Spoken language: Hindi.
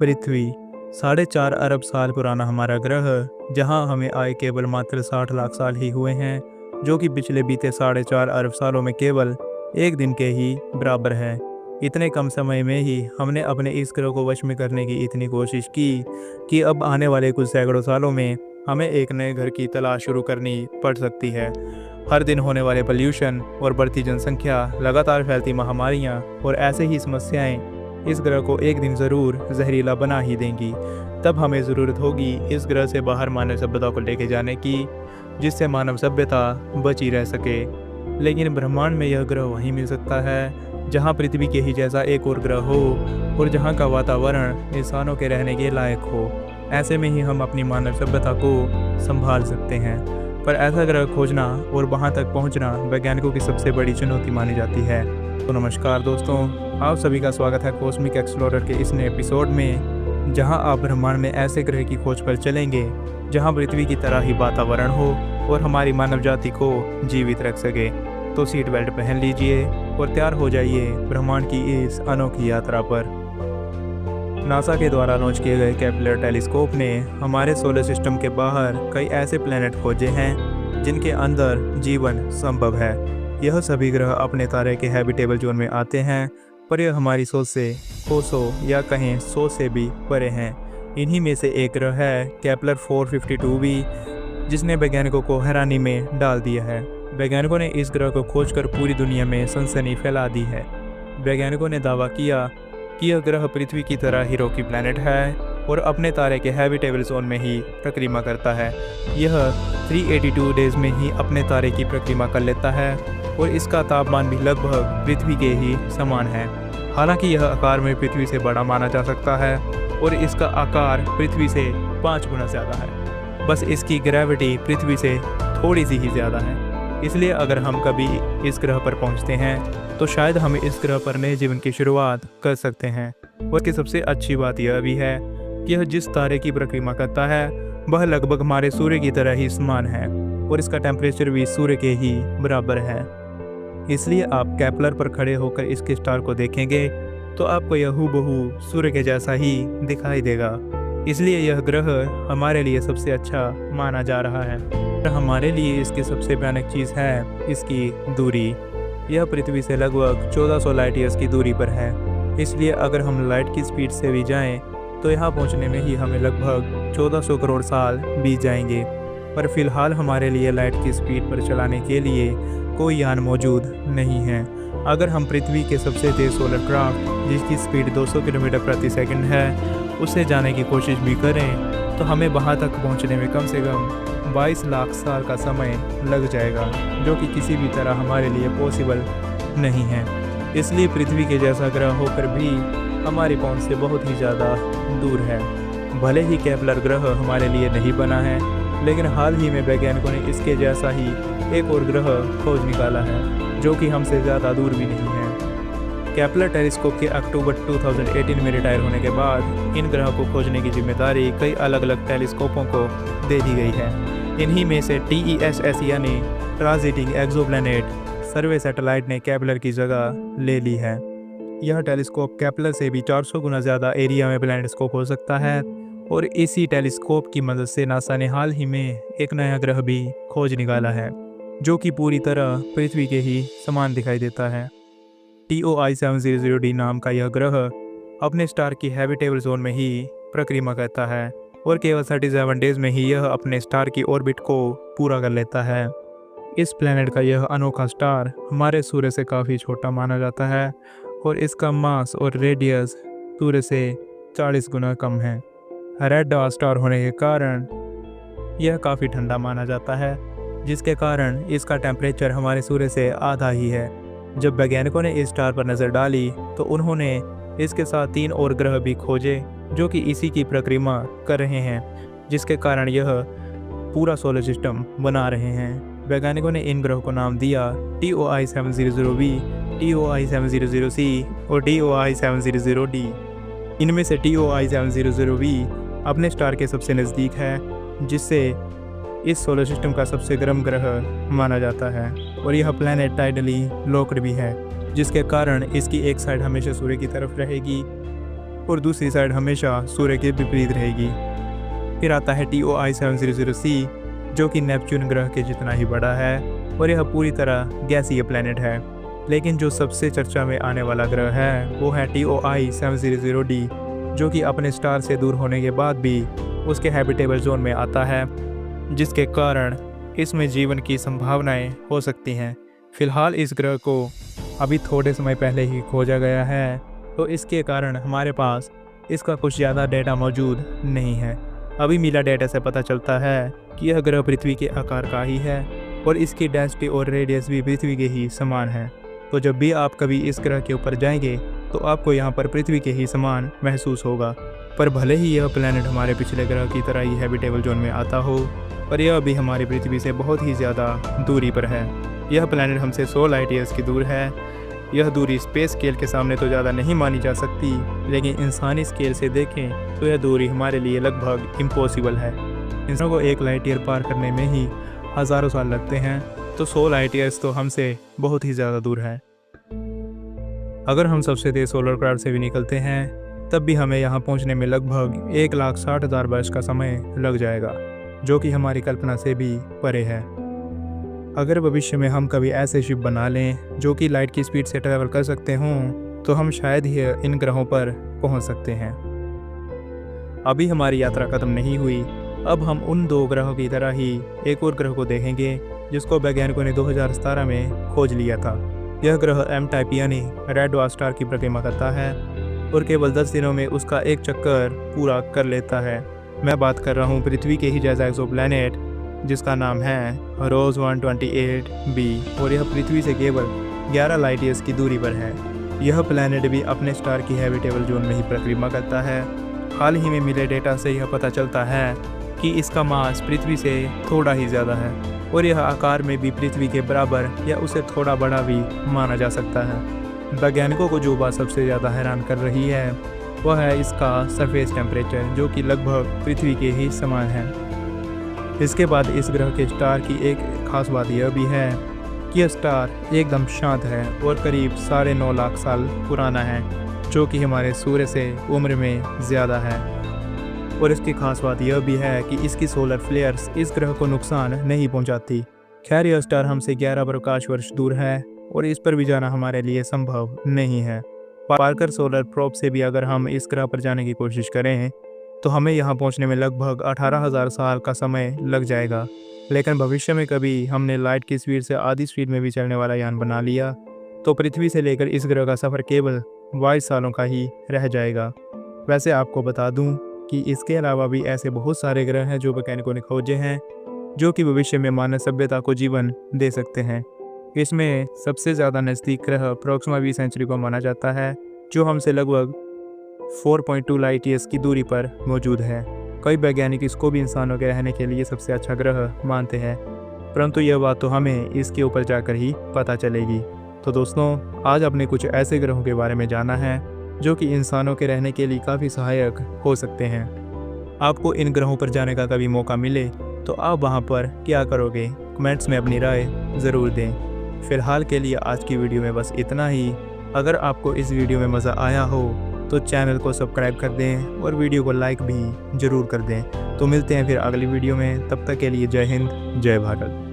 पृथ्वी 4.5 अरब साल पुराना हमारा ग्रह, जहां हमें आए केवल मात्र 60 लाख साल ही हुए हैं, जो कि पिछले बीते 4.5 अरब सालों में केवल एक दिन के ही बराबर है। इतने कम समय में ही हमने अपने इस ग्रह को वश में करने की इतनी कोशिश की कि अब आने वाले कुछ सैकड़ों सालों में हमें एक नए घर की तलाश शुरू करनी पड़ सकती है। हर दिन होने वाले पोल्यूशन और बढ़ती जनसंख्या, लगातार फैलती महामारियां और ऐसे ही समस्याएं इस ग्रह को एक दिन ज़रूर जहरीला बना ही देंगी। तब हमें ज़रूरत होगी इस ग्रह से बाहर मानव सभ्यता को लेके जाने की, जिससे मानव सभ्यता बची रह सके। लेकिन ब्रह्मांड में यह ग्रह वहीं मिल सकता है जहां पृथ्वी के ही जैसा एक और ग्रह हो और जहां का वातावरण इंसानों के रहने के लायक हो। ऐसे में ही हम अपनी मानव सभ्यता को संभाल सकते हैं। पर ऐसा ग्रह खोजना और वहां तक पहुंचना वैज्ञानिकों की सबसे बड़ी चुनौती मानी जाती है। तो नमस्कार दोस्तों, आप सभी का स्वागत है कॉस्मिक एक्सप्लोरर के इस नए एपिसोड में, जहां आप ब्रह्मांड में ऐसे ग्रह की खोज पर चलेंगे जहां पृथ्वी की तरह ही वातावरण हो और हमारी मानव जाति को जीवित रख सके। तो सीट बेल्ट पहन लीजिए और तैयार हो जाइए ब्रह्मांड की इस अनोखी यात्रा पर। नासा के द्वारा लॉन्च किए गए केपलर टेलीस्कोप ने हमारे सोलर सिस्टम के बाहर कई ऐसे प्लैनेट खोजे हैं जिनके अंदर जीवन संभव है। यह सभी ग्रह अपने तारे के हैबिटेबल जोन में आते हैं, पर यह हमारी सोच से कोसों या कहें 100 से भी परे हैं। इन्हीं में से एक ग्रह है केपलर 452b, जिसने वैज्ञानिकों को हैरानी में डाल दिया है। वैज्ञानिकों ने इस ग्रह को खोजकर पूरी दुनिया में सनसनी फैला दी है। वैज्ञानिकों ने दावा किया कि यह ग्रह पृथ्वी की तरह ही रॉकी प्लैनेट है और अपने तारे के हैबिटेबल जोन में ही परिक्रमा करता है। यह 382 डेज में ही अपने तारे की परिक्रमा कर लेता है और इसका तापमान भी लगभग पृथ्वी के ही समान है। हालांकि यह आकार में पृथ्वी से बड़ा माना जा सकता है और इसका आकार पृथ्वी से 5 गुना ज़्यादा है। बस इसकी ग्रेविटी पृथ्वी से थोड़ी सी ही ज़्यादा है। इसलिए अगर हम कभी इस ग्रह पर पहुंचते हैं तो शायद हम इस ग्रह पर नए जीवन की शुरुआत कर सकते हैं। और इसकी सबसे अच्छी बात यह भी है कि यह जिस तारे की परिक्रमा करता है वह लगभग हमारे सूर्य की तरह ही समान है और इसका टेम्परेचर भी सूर्य के ही बराबर है। इसलिए आप केपलर पर खड़े होकर इसके स्टार को देखेंगे तो आपको यह हूबहू सूर्य के जैसा ही दिखाई देगा। इसलिए यह ग्रह हमारे लिए सबसे अच्छा माना जा रहा है। हमारे लिए इसकी सबसे भयानक चीज़ है इसकी दूरी। यह पृथ्वी से लगभग 1400 लाइट ईयर्स की दूरी पर है। इसलिए अगर हम लाइट की स्पीड से भी जाएं तो यहाँ पहुँचने में ही हमें लगभग 1400 करोड़ साल बीत जाएंगे। पर फिलहाल हमारे लिए लाइट की स्पीड पर चलाने के लिए कोई यान मौजूद नहीं है। अगर हम पृथ्वी के सबसे तेज़ सोलर क्राफ्ट, जिसकी स्पीड 200 किलोमीटर प्रति सेकंड है, उससे जाने की कोशिश भी करें तो हमें वहाँ तक पहुँचने में कम से कम 22 लाख साल का समय लग जाएगा, जो कि किसी भी तरह हमारे लिए पॉसिबल नहीं है। इसलिए पृथ्वी के जैसा ग्रह होकर भी हमारी पहुँच से बहुत ही ज़्यादा दूर है। भले ही केपलर ग्रह हमारे लिए नहीं बना है, लेकिन हाल ही में वैज्ञानिकों ने इसके जैसा ही एक और ग्रह खोज निकाला है, जो कि हमसे ज़्यादा दूर भी नहीं है। केपलर टेलीस्कोप के अक्टूबर 2018 में रिटायर होने के बाद इन ग्रह को खोजने की जिम्मेदारी कई अलग अलग टेलीस्कोपों को दे दी गई है। इन्हीं में से TESS यानी ट्रांजिटिंग एक्सोप्लैनेट सर्वे सैटेलाइट ने केपलर की जगह ले ली है। यह टेलीस्कोप केपलर से भी 400 गुना ज़्यादा एरिया में प्लैनेट्स को खोज सकता है और इसी टेलीस्कोप की मदद से नासा ने हाल ही में एक नया ग्रह भी खोज निकाला है, जो कि पूरी तरह पृथ्वी के ही समान दिखाई देता है। TOI 700D नाम का यह ग्रह अपने स्टार की हैबिटेबल जोन में ही परिक्रमा करता है और केवल 37 डेज में ही यह अपने स्टार की ऑर्बिट को पूरा कर लेता है। इस प्लैनेट का यह अनोखा स्टार हमारे सूर्य से काफ़ी छोटा माना जाता है और इसका मास और रेडियस सूर्य से 40 गुना कम है। रेड डॉर्फ स्टार होने के कारण यह काफ़ी ठंडा माना जाता है, जिसके कारण इसका टेम्परेचर हमारे सूर्य से आधा ही है। जब वैज्ञानिकों ने इस स्टार पर नज़र डाली तो उन्होंने इसके साथ 3 और ग्रह भी खोजे जो कि इसी की परिक्रमा कर रहे हैं, जिसके कारण यह पूरा सोलर सिस्टम बना रहे हैं। वैज्ञानिकों ने इन ग्रहों को नाम दिया TOI 700b, TOI 700c और TOI 700d। इनमें से TOI 700b अपने स्टार के सबसे नज़दीक है, जिससे इस सोलर सिस्टम का सबसे गर्म ग्रह माना जाता है और यह प्लैनेट टाइडली लॉक्ड भी है, जिसके कारण इसकी एक साइड हमेशा सूर्य की तरफ रहेगी और दूसरी साइड हमेशा सूर्य के विपरीत रहेगी। फिर आता है TOI 700c, जो कि नेपच्यून ग्रह के जितना ही बड़ा है और यह पूरी तरह गैसीय प्लैनेट है। लेकिन जो सबसे चर्चा में आने वाला ग्रह है वो है TOI 700d, जो कि अपने स्टार से दूर होने के बाद भी उसके हैबिटेबल जोन में आता है, जिसके कारण इसमें जीवन की संभावनाएं हो सकती हैं। फिलहाल इस ग्रह को अभी थोड़े समय पहले ही खोजा गया है, तो इसके कारण हमारे पास इसका कुछ ज़्यादा डेटा मौजूद नहीं है। अभी मिला डेटा से पता चलता है कि यह ग्रह पृथ्वी के आकार का ही है और इसकी डेंसिटी और रेडियस भी पृथ्वी के ही समान है। तो जब भी आप कभी इस ग्रह के ऊपर जाएंगे तो आपको यहाँ पर पृथ्वी के ही समान महसूस होगा। पर भले ही यह प्लैनेट हमारे पिछले ग्रह की तरह ही हैबिटेबल जोन में आता हो, पर यह अभी हमारी पृथ्वी से बहुत ही ज़्यादा दूरी पर है। यह प्लैनेट हमसे 100 लाइट ईयर्स की दूर है। यह दूरी स्पेस स्केल के सामने तो ज़्यादा नहीं मानी जा सकती, लेकिन इंसानी स्केल से देखें तो यह दूरी हमारे लिए लगभग इम्पॉसिबल है। इंसानों को 1 लाइट ईयर पार करने में ही हज़ारों साल लगते हैं, तो 100 लाइट ईयर्स तो हमसे बहुत ही ज़्यादा दूर है। अगर हम सबसे तेज़ सोलर क्राफ्ट से भी निकलते हैं तब भी हमें यहाँ पहुँचने में लगभग 1,60,000 वर्ष का समय लग जाएगा, जो कि हमारी कल्पना से भी परे है। अगर भविष्य में हम कभी ऐसे शिप बना लें जो कि लाइट की स्पीड से ट्रैवल कर सकते हों, तो हम शायद ही इन ग्रहों पर पहुँच सकते हैं। अभी हमारी यात्रा ख़त्म नहीं हुई। अब हम उन 2 ग्रहों की तरह ही एक और ग्रह को देखेंगे जिसको वैज्ञानिकों ने 2017 में खोज लिया था। यह ग्रह M टाइप यानी रेड ड्वार्फ स्टार की परिक्रमा करता है और केवल 10 दिनों में उसका एक चक्कर पूरा कर लेता है। मैं बात कर रहा हूँ पृथ्वी के ही जैसा एक्सोप्लैनेट जिसका नाम है रोज 128b और यह पृथ्वी से केवल 11 लाइट ईयर्स की दूरी पर है। यह प्लैनेट भी अपने स्टार की हैबिटेबल जोन में ही परिक्रमा करता है। हाल ही में मिले डेटा से यह पता चलता है कि इसका मास पृथ्वी से थोड़ा ही ज़्यादा है और यह आकार में भी पृथ्वी के बराबर या उससे थोड़ा बड़ा भी माना जा सकता है। वैज्ञानिकों को जो बात सबसे ज़्यादा हैरान कर रही है वह है इसका सरफेस टेम्परेचर, जो कि लगभग पृथ्वी के ही समान है। इसके बाद इस ग्रह के स्टार की एक खास बात यह भी है कि यह स्टार एकदम शांत है और करीब 9.5 लाख साल पुराना है, जो कि हमारे सूर्य से उम्र में ज़्यादा है। और इसकी खास बात यह भी है कि इसकी सोलर फ्लेयर्स इस ग्रह को नुकसान नहीं पहुंचाती। खैर, यह स्टार हमसे 11 प्रकाश वर्ष दूर है और इस पर भी जाना हमारे लिए संभव नहीं है। पार्कर सोलर प्रोब से भी अगर हम इस ग्रह पर जाने की कोशिश करें तो हमें यहाँ पहुँचने में लगभग 18,000 साल का समय लग जाएगा। लेकिन भविष्य में कभी हमने लाइट की स्पीड से आधी स्पीड में भी चलने वाला यान बना लिया तो पृथ्वी से लेकर इस ग्रह का सफ़र केवल 22 सालों का ही रह जाएगा। वैसे आपको बता दूं कि इसके अलावा भी ऐसे बहुत सारे ग्रह हैं जो वैज्ञानिकों ने खोजे हैं, जो कि भविष्य में मानव सभ्यता को जीवन दे सकते हैं। इसमें सबसे ज़्यादा नज़दीक ग्रह प्रोक्सिमा बी सेंचुरी को माना जाता है, जो हमसे लगभग 4.2 लाइट ईयर्स की दूरी पर मौजूद है। कई वैज्ञानिक इसको भी इंसानों के रहने के लिए सबसे अच्छा ग्रह मानते हैं, परंतु यह बात तो हमें इसके ऊपर जाकर ही पता चलेगी। तो दोस्तों, आज आपने कुछ ऐसे ग्रहों के बारे में जाना है जो कि इंसानों के रहने के लिए काफ़ी सहायक हो सकते हैं। आपको इन ग्रहों पर जाने का कभी मौका मिले तो आप वहां पर क्या करोगे? कमेंट्स में अपनी राय ज़रूर दें। फिलहाल के लिए आज की वीडियो में बस इतना ही। अगर आपको इस वीडियो में मज़ा आया हो तो चैनल को सब्सक्राइब कर दें और वीडियो को लाइक भी ज़रूर कर दें। तो मिलते हैं फिर अगली वीडियो में, तब तक के लिए जय हिंद, जय भारत।